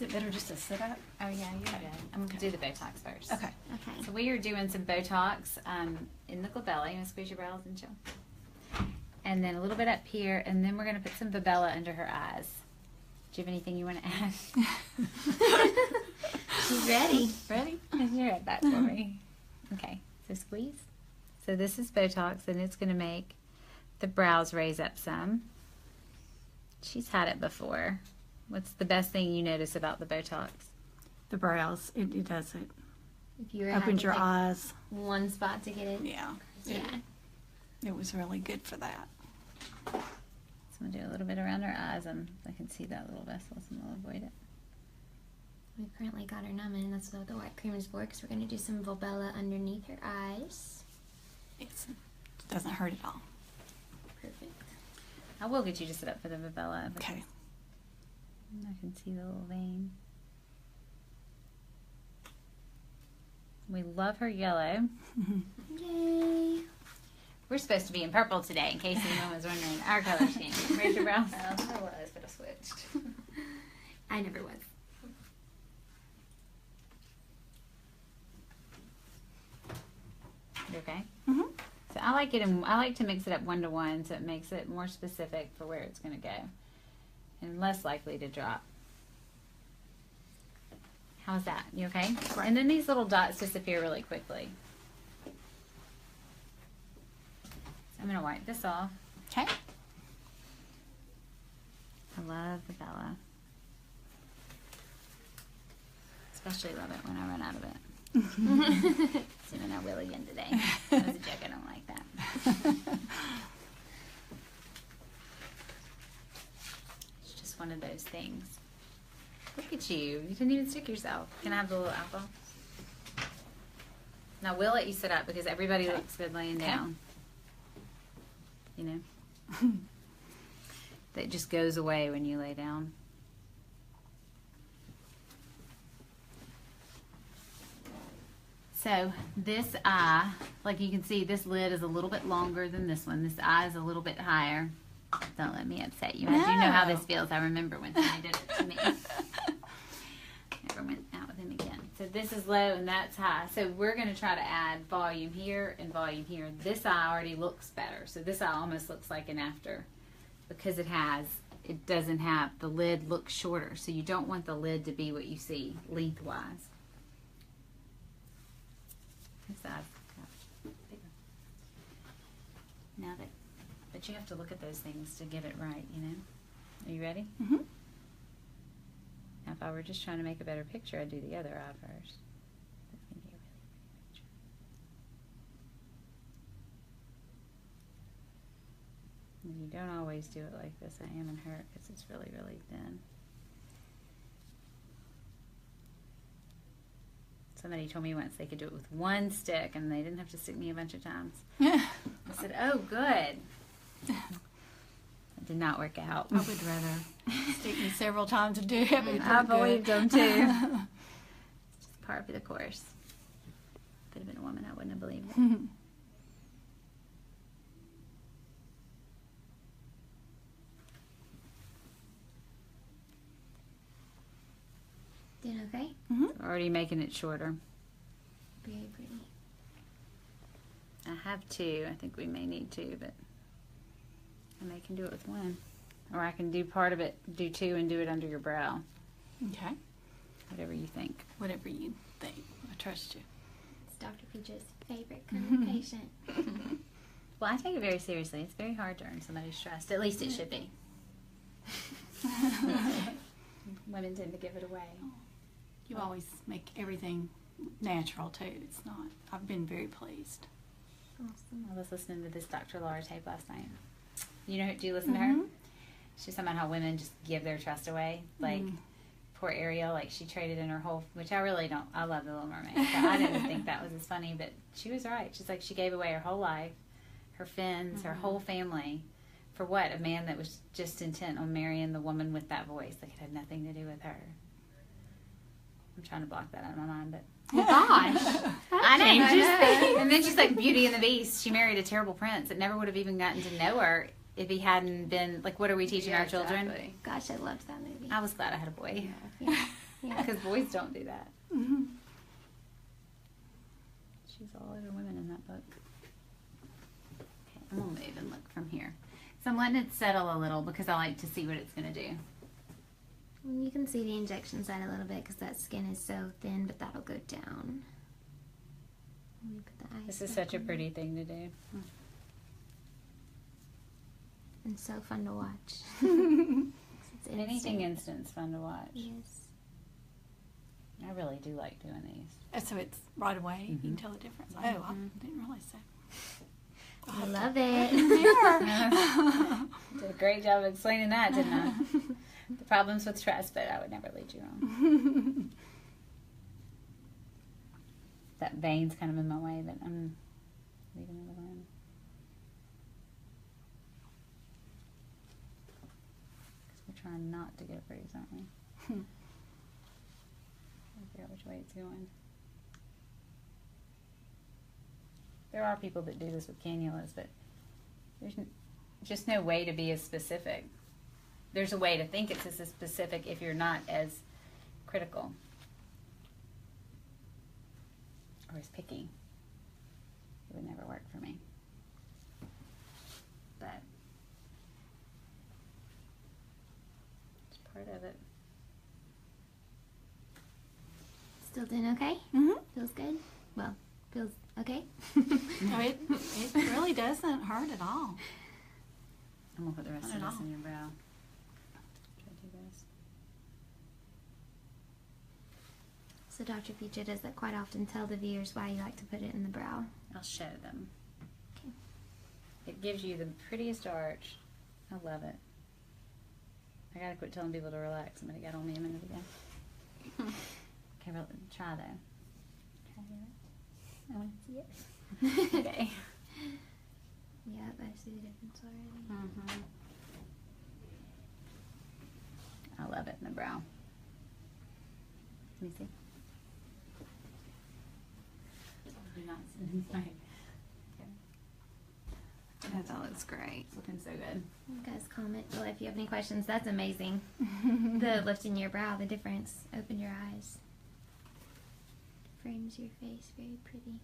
it better just to sit up? Oh yeah, you're good. I'm gonna do the Botox first. Okay. So we are doing some Botox in the glabella. You want to squeeze your brows and chill. And then a little bit up here, and then we're gonna put some Volbella under her eyes. Do you have anything you want to add? She's ready. Ready? You're at that for me. Okay. So squeeze. So this is Botox, and it's gonna make the brows raise up some. She's had it before. What's the best thing you notice about the Botox? The brows. It does it. If you were Opens your eyes. one spot to get it. Yeah. Yeah. It was really good for that. So I'm gonna do a little bit around her eyes, and I can see that little vessel, so I'll avoid it. We've currently got her numbing, and that's what the white cream is for, because we're going to do some Volbella underneath her eyes. It doesn't hurt at all. Perfect. I will get you to sit up for the Volbella. Okay. I can see the little vein. We love her yellow. Yay. We're supposed to be in purple today, in case anyone was wondering our color scheme. Raise your brows. I was, but I switched. I never was. You okay? Mm-hmm. So I like it, and I like to mix it up 1 to 1, so it makes it more specific for where it's going to go, and less likely to drop. How's that? You okay? Right. And then these little dots disappear really quickly. So I'm going to wipe this off. Okay. I love the Bella. Especially love it when I run out of it. See, when I will again today. That was a joke. I don't like that. It's just one of those things. Look at you. You didn't even stick yourself. Can I have the little apple? Now, we'll let you sit up because everybody looks good laying down. You know? That just goes away when you lay down. So this eye, like you can see, this lid is a little bit longer than this one. This eye is a little bit higher. Don't let me upset you. I do know how this feels. I remember when somebody did it to me. Never went out with him again. So this is low and that's high. So we're going to try to add volume here and volume here. This eye already looks better. So this eye almost looks like an after because it doesn't have, the lid looks shorter. So you don't want the lid to be what you see lengthwise. Now but you have to look at those things to get it right, you know. Are you ready? Mm-hmm. Now, if I were just trying to make a better picture, I'd do the other eye first. That's gonna be a really pretty picture. And you don't always do it like this. I am in hurt because it's really, really thin. Somebody told me once they could do it with one stick and they didn't have to stick me a bunch of times. I said, oh, good. It did not work out. I would rather stick me several times to do it. I believed them too. It's just part of the course. If it had been a woman, I wouldn't have believed it. Doing okay? Mm-hmm. Already making it shorter. Very pretty. I have 2. I think we may need 2, but I may can do it with 1. Or I can do part of it, do 2 and do it under your brow. Okay. Whatever you think. Whatever you think. I trust you. It's Dr. Peach's favorite kind of patient. Well, I take it very seriously. It's very hard to earn somebody's trust. At least it should be. Women tend to give it away. You always make everything natural too. It's not. I've been very pleased. Awesome. I was listening to this Dr. Laura tape last night. You know, do you listen to her? She's talking about how women just give their trust away. Like, poor Ariel, like she traded in her whole, which I really don't, I love The Little Mermaid. So I didn't think that was as funny, but she was right. She's like, she gave away her whole life, her fins, her whole family. For what? A man that was just intent on marrying the woman with that voice. Like, it had nothing to do with her. I'm trying to block that out of my mind, but oh gosh. I know. And then she's like Beauty and the Beast. She married a terrible prince that never would have even gotten to know her if he hadn't been, like, what are we teaching our children? Gosh, I loved that movie. I was glad I had a boy. Yeah. Yeah. Because boys don't do that. Mm-hmm. She's all over women in that book. Okay, I'm going to move and look from here. So I'm letting it settle a little because I like to see what it's going to do. You can see the injection site a little bit because that skin is so thin, but that'll go down. Let me put the eyes This is back such a on. pretty thing to do. And so fun to watch. It's Anything instant. instant's fun to watch. Yes. I really do like doing these. So it's right away. You can tell the difference. Oh, I didn't realize that. I love it. Did a great job of explaining that, didn't I? The problems with trust, but I would never lead you wrong. That vein's kind of in my way, but I'm leaving it alone. Because we're trying not to get a bruise, aren't we? Trying to figure out which way it's going. There are people that do this with cannulas, but there's just no way to be as specific. There's a way to think it's as specific if you're not as critical or as picky. It would never work for me. But it's part of it. Still doing okay? Mm-hmm. Feels good? Well, feels okay? No, it really doesn't hurt at all. I'm going to put the rest Not of at this all. in your brow. Try to do this. So Dr. Petro, does that quite often tell the viewers why you like to put it in the brow? I'll show them. Okay. It gives you the prettiest arch. I love it. I gotta quit telling people to relax. Somebody got on me a minute ago. Okay, well, try though. Try to do it. I want to see it. Okay. Yep, I see the difference already. I love it in the brow. Let me see. Do not sit inside. Okay. That looks great. It's looking so good. You guys comment below if you have any questions. That's amazing. The lifting your brow, the difference. Open your eyes. Frames your face very pretty.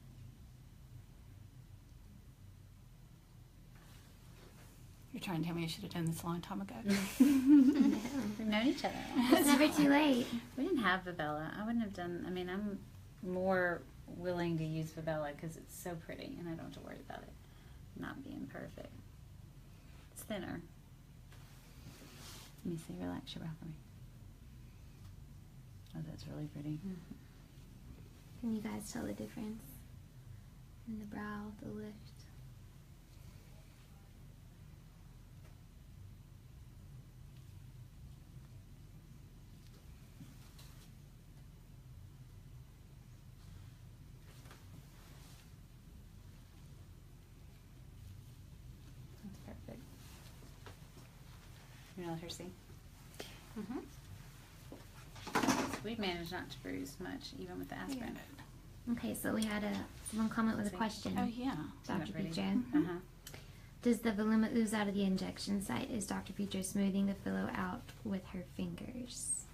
You're trying to tell me I should have done this a long time ago. We've known each other. It's never too late. We didn't have Volbella. I wouldn't have done. I mean, I'm more willing to use Volbella because it's so pretty, and I don't have to worry about it not being perfect. It's thinner. Let me see. Relax your brow for me. Oh, that's really pretty. Can you guys tell the difference in the brow, the lift? That's perfect. You know, let her see. We've managed not to bruise much, even with the aspirin. Okay, so we had someone comment with a question. Oh, yeah. Dr. Pretty. Petro. Uh-huh. Does the voluma ooze out of the injection site? Is Dr. Petro smoothing the filler out with her fingers?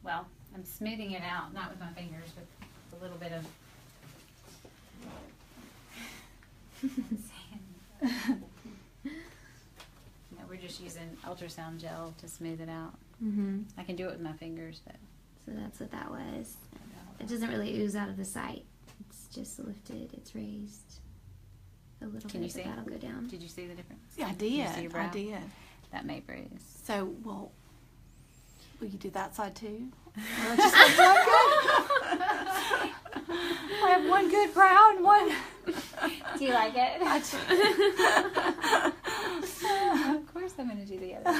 Well, I'm smoothing it out, not with my fingers, with a little bit of sand. No, we're just using ultrasound gel to smooth it out. Mm-hmm. I can do it with my fingers, but So that's what that was. It doesn't really ooze out of the site. It's just lifted. It's raised a little Can bit, you see? but that'll go down. Did you see the difference? Yeah, I Can you see your did. brow? I did. That may bruise. So, well, will you do that side too? Or just like one good? I have one good brow and one. Do you like it? Of course I'm going to do the other.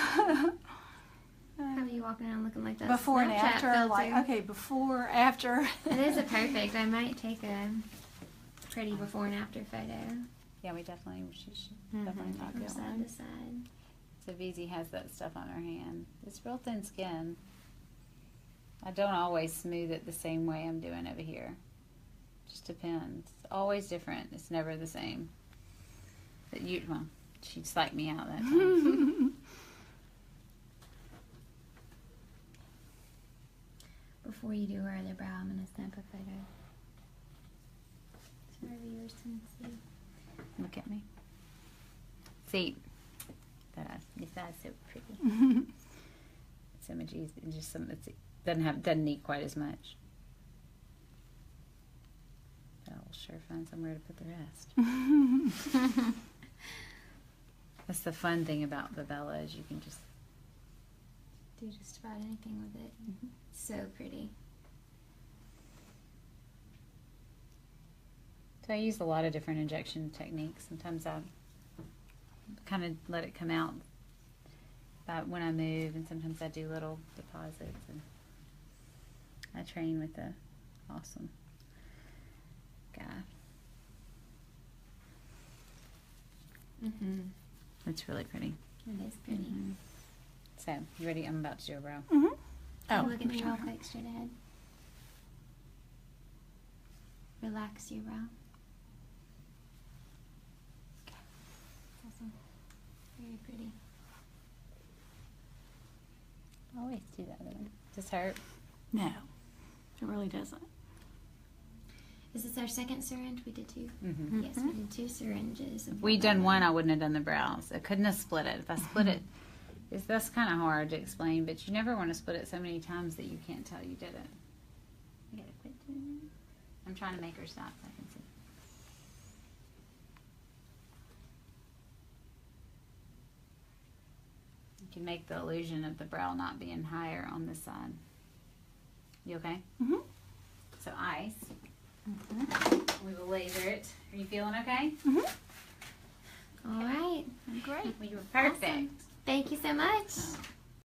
How are you walking around looking like that? Before and Snapchat after, filter? like, okay, before, after. It is a perfect. I might take a pretty before and after photo Yeah, we definitely should Mhm. definitely I'll take from get this. side to side. So VZ has that stuff on her hand. It's real thin skin. I don't always smooth it the same way I'm doing over here. Just depends. It's always different. It's never the same. But well, she psyched me out that time. before you do her other brow, I'm going to snap a photo. So our viewers can see. Look at me. See, this eye's so pretty. So much easier. Just some. It doesn't need quite as much. But I'll sure find somewhere to put the rest. That's the fun thing about Volbella is you can just do just about anything with it. So pretty. So I use a lot of different injection techniques. Sometimes I kind of let it come out when I move, and sometimes I do little deposits, and I train with a awesome guy. It's really pretty. It is pretty. So, you ready? I'm about to do a brow. Oh, look at me real quick, straight ahead. Relax your brow. Okay. Awesome. Very pretty. I always do that other one. Does this hurt? No, it really doesn't. Is this our second syringe? We did two. Yes, we did 2 syringes. If we'd done one, I wouldn't have done the brows. I couldn't have split it. If I split it, that's kind of hard to explain, but you never want to split it so many times that you can't tell you did it. I gotta quit doing that. I'm trying to make her stop so I can see. You can make the illusion of the brow not being higher on this side. You okay? So ice. We will laser it. Are you feeling okay? All right. Great. Well, you were perfect. Awesome. Thank you so much.